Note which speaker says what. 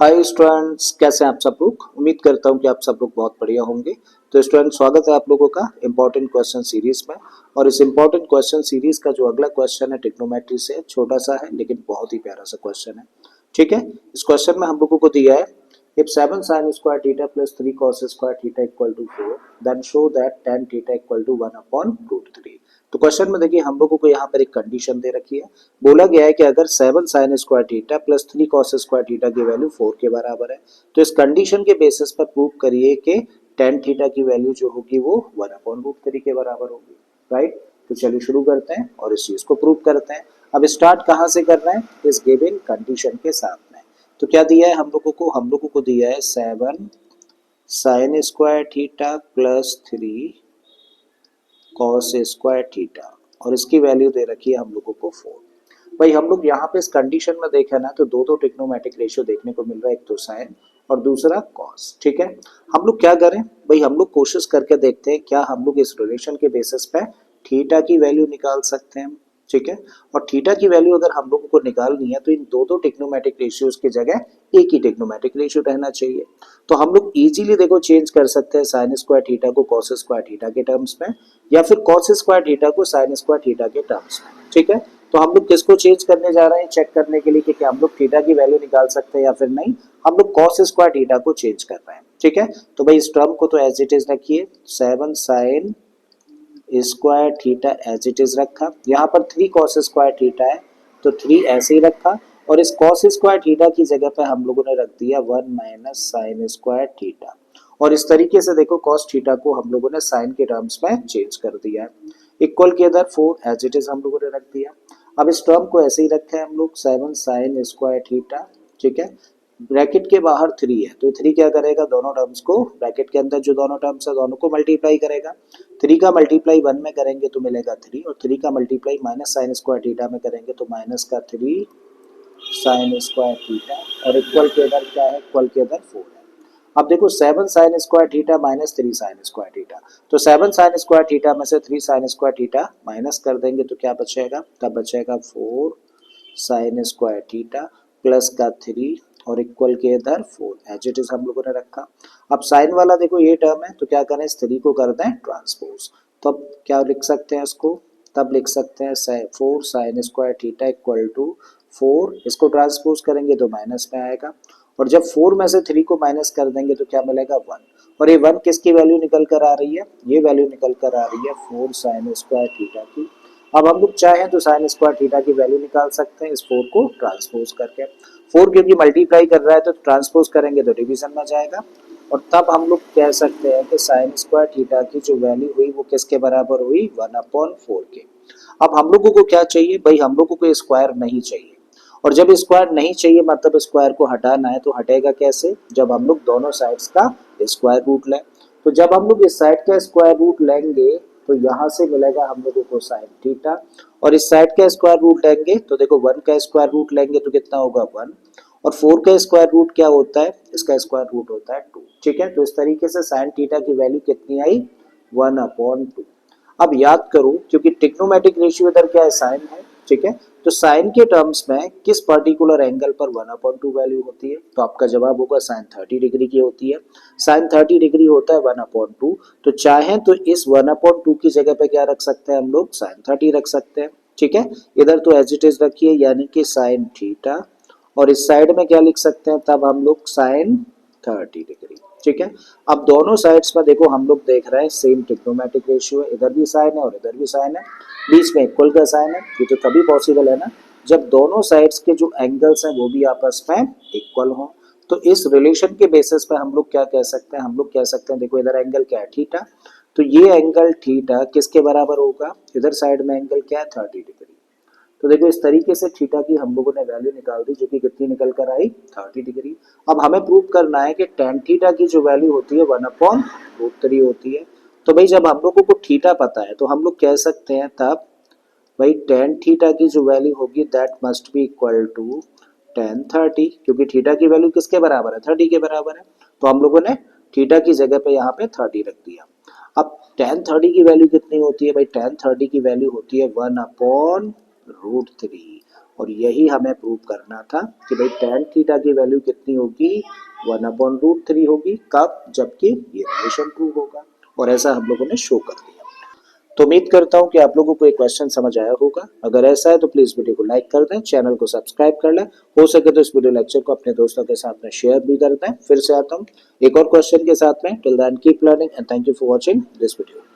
Speaker 1: Hi students, कैसे हैं आप सब लोग। उम्मीद करता हूं कि आप सब लोग बहुत बढ़िया होंगे। तो स्टूडेंट, स्वागत है आप लोगों का इम्पोर्टेंट क्वेश्चन सीरीज में। और इस इम्पोर्टेंट क्वेश्चन सीरीज का जो अगला क्वेश्चन है ट्रिग्नोमेट्री से, छोटा सा है लेकिन बहुत ही प्यारा सा क्वेश्चन है। ठीक है, इस क्वेश्चन में हम लोगों को दिया है if 7 sin square theta plus 3 cos square theta equal to 4 then show that tan theta equal to 1 upon root 3। तो क्वेश्चन में देखिए हम लोगों को यहाँ पर एक कंडीशन दे रखी है। बोला गया है कि अगर 7 sin square theta plus 3 cos square theta की वैल्यू 4 के बराबर है तो इस कंडीशन के बेसिस पर प्रूव करिए कि tan थीटा की वैल्यू जो होगी वो 1 अपॉन रूट 3 के बराबर होगी। राइट, तो चलिए शुरू करते हैं और इस चीज को प्रूव करते हैं। अब स्टार्ट कहाँ से कर रहे हैं, इस गिवन कंडीशन के साथ में। तो क्या दिया है हम लोगों को दिया है 7 sin square theta plus 3 cos square theta और इसकी वैल्यू दे रखी है हम लोगों को 4। भाई हम लोग यहाँ पे इस कंडीशन में देखें ना तो दो ट्रिग्नोमेट्रिक रेशियो देखने को मिल रहा है, एक तो साइन और दूसरा कॉस। ठीक है, हम लोग क्या करें भाई, हम लोग कोशिश करके देखते हैं क्या हम लोग इस रिलेशन के बेसिस पे थीटा की वैल्यू निकाल सकते हैं। ठीक है, और थीटा की वैल्यू अगर हम लोगों को निकालनी है तो इन दो ट्रिग्नोमेट्रिक रेशियोज की जगह एक ही ट्रिग्नोमेट्रिक रेशियो रहना चाहिए। तो हम लोग इजीली देखो चेंज कर सकते हैं साइन स्क्वायर थीटा को कॉस स्क्वायर थीटा के टर्म्स में या फिर कॉस स्क्वायर थीटा को साइन स्क्वायर थीटा के टर्म्स में। ठीक है, तो हम लोग किसको चेंज करने जा रहे हैं चेक करने के लिए कि क्या हम लोग थीटा की वैल्यू निकाल सकते हैं या फिर नहीं। हम लोग कॉस स्क्वायर थीटा को चेंज कर रहे हैं। ठीक है, तो भाई इस टर्म को तो एज इट इज रखिए, 7 sine square theta as it is रखा। यहाँ पर 3 कॉस स्क्वायर थीटा है तो 3 ऐसे ही रखा और इस कॉस स्क्वायर थीटा की जगह पे हम लोगों ने रख दिया 1 माइनस साइन स्क्वायर थीटा। और इस तरीके से देखो कॉस थीटा को हम लोगों ने साइन के टर्म्स में चेंज कर दिया है। इक्वल के इधर 4 एज इट इज हम लोगों ने रख दिया। अब इस टर्म को ऐसे ही रखे हैं हम लोग 7 साइन स्क्वायर थीटा। ठीक है, ब्रैकेट के बाहर 3 है तो 3 क्या करेगा, दोनों टर्म्स को ब्रैकेट के अंदर जो दोनों टर्म्स है दोनों को मल्टीप्लाई करेगा। 3 का मल्टीप्लाई 1 में करेंगे तो मिलेगा 3 और 3 का multiply minus sign square theta में करेंगे तो माइनस का 3 साइन स्क्वायर थीटा और इक्वल के इधर क्या है, इक्वल के इधर 4 है। अब देखो 7 sine square theta minus 3 sign square theta, तो 7 साइन स्क्वायर थीटा में से 3 साइन स्क्वायर थीटा माइनस कर देंगे तो क्या बचेगा, तब बचेगा 4 साइन स्क्वायर थीटा प्लस का 3 और इक्वल के इधर 4 एज इट इज हम लोगों ने रखा। अब साइन वाला देखो ये टर्म है तो क्या करें, इस 3 को कर दें ट्रांसपोज। तो अब क्या लिख सकते हैं इसको, तब लिख सकते हैं 4 sine square theta equal to 4, इसको ट्रांसपोज करेंगे तो माइनस में आएगा और जब 4 में से 3 को माइनस कर देंगे तो क्या मिलेगा 1। और ये 1 किसकी वैल्यू निकल कर आ रही है, ये वैल्यू निकल कर आ रही है 4 साइन स्क्वायर थीटा की। अब हम लोग चाहें तो साइन स्क्वायर थीटा की वैल्यू निकाल सकते हैं इस 4 को ट्रांसपोज करके। 4 क्योंकि मल्टीप्लाई कर रहा है तो ट्रांसपोज करेंगे तो डिवीजन में जाएगा और तब हम लोग कह सकते हैं कि साइन स्क्वायर थीटा की जो वैल्यू हुई वो किसके बराबर हुई, 1/4 के। अब हम लोगों को क्या चाहिए भाई, हम लोगों को स्क्वायर नहीं चाहिए और जब स्क्वायर नहीं चाहिए मतलब स्क्वायर को हटाना है तो हटेगा कैसे, जब हम लोग दोनों साइड्स का स्क्वायर रूट लें। तो जब हम लोग इस साइड का स्क्वायर रूट लेंगे तो यहाँ से मिलेगा हम लोगों को साइन थीटा और इस साइड का स्क्वायर रूट लेंगे तो देखो 1 का स्क्वायर रूट लेंगे तो कितना होगा 1 और 4 का स्क्वायर रूट क्या होता है, इसका स्क्वायर रूट होता है 2। ठीक है, तो इस तरीके से साइन थीटा की वैल्यू कितनी आई, 1/2। अब याद करो क्योंकि ट्रिग्नोमेट्रिक रेशियो इधर क्या है, साइन है। ठीक है, तो साइन के टर्म्स में किस पर्टिकुलर एंगल पर 1/2 वैल्यू होती है, तो आपका जवाब होगा साइन 30 डिग्री की होती है। साइन 30 डिग्री होता है 1/2। तो चाहे तो इस 1/2 की जगह पे क्या रख सकते हैं हम लोग, साइन 30 रख सकते हैं। ठीक है, इधर तो एज इट इज रखिए यानी कि साइन थीटा और इस साइड में क्या लिख सकते हैं, तब हम लोग साइन 30 डिग्री। ठीक है, अब दोनों साइड्स में देखो हम लोग देख रहे हैं सेम ट्रिग्नोमेट्रिक रेशियो है, इधर भी साइन है और इधर भी साइन है, बीच में इक्वल का साइन है। ये तो तभी पॉसिबल है ना जब दोनों साइड्स के जो एंगल्स हैं वो भी आपस में इक्वल हों। तो इस रिलेशन के बेसिस पे हम लोग क्या कह सकते हैं, हम लोग कह सकते हैं देखो इधर एंगल क्या है, थीटा, तो ये एंगल थीटा किसके बराबर होगा, इधर साइड में एंगल क्या है 30 डिग्री। तो देखो इस तरीके से थीटा की हम लोगों ने वैल्यू निकाल दी जो कि कितनी निकल कर आई, 30 डिग्री। अब हमें प्रूव करना है कि टेन थीटा की जो वैल्यू होती है 1/√3 होती है। तो भाई जब हम लोगों को थीटा पता है तो हम लोग कह सकते हैं तब भाई टेन थीटा की जो वैल्यू होगी that must be equal to ten 30, क्योंकि थीटा की वैल्यू किसके बराबर है, 30 के बराबर है। तो हम लोगों ने थीटा की जगह पे यहाँ पे 30 रख दिया। अब टेन 30 की वैल्यू कितनी होती है भाई, टेन 30 की वैल्यू होती है 1/√3। और यही हमें प्रूव करना था कि भाई tan थीटा की वैल्यू कितनी होगी 1/√3 होगी। कब? जबकि ये रिलेशन ट्रू होगा, और ऐसा हम लोगों ने शो कर दिया। तो उम्मीद करता हूँ कि आप लोगों को ये क्वेश्चन समझ आया होगा। अगर ऐसा है तो प्लीज वीडियो को लाइक कर दें, चैनल को सब्सक्राइब कर लें, हो सके तो इस वीडियो लेक्चर को अपने दोस्तों के साथ में शेयर भी कर दें। फिर से आता हूँ एक और क्वेश्चन के साथ में। Till then keep learning and thank you for watching this video.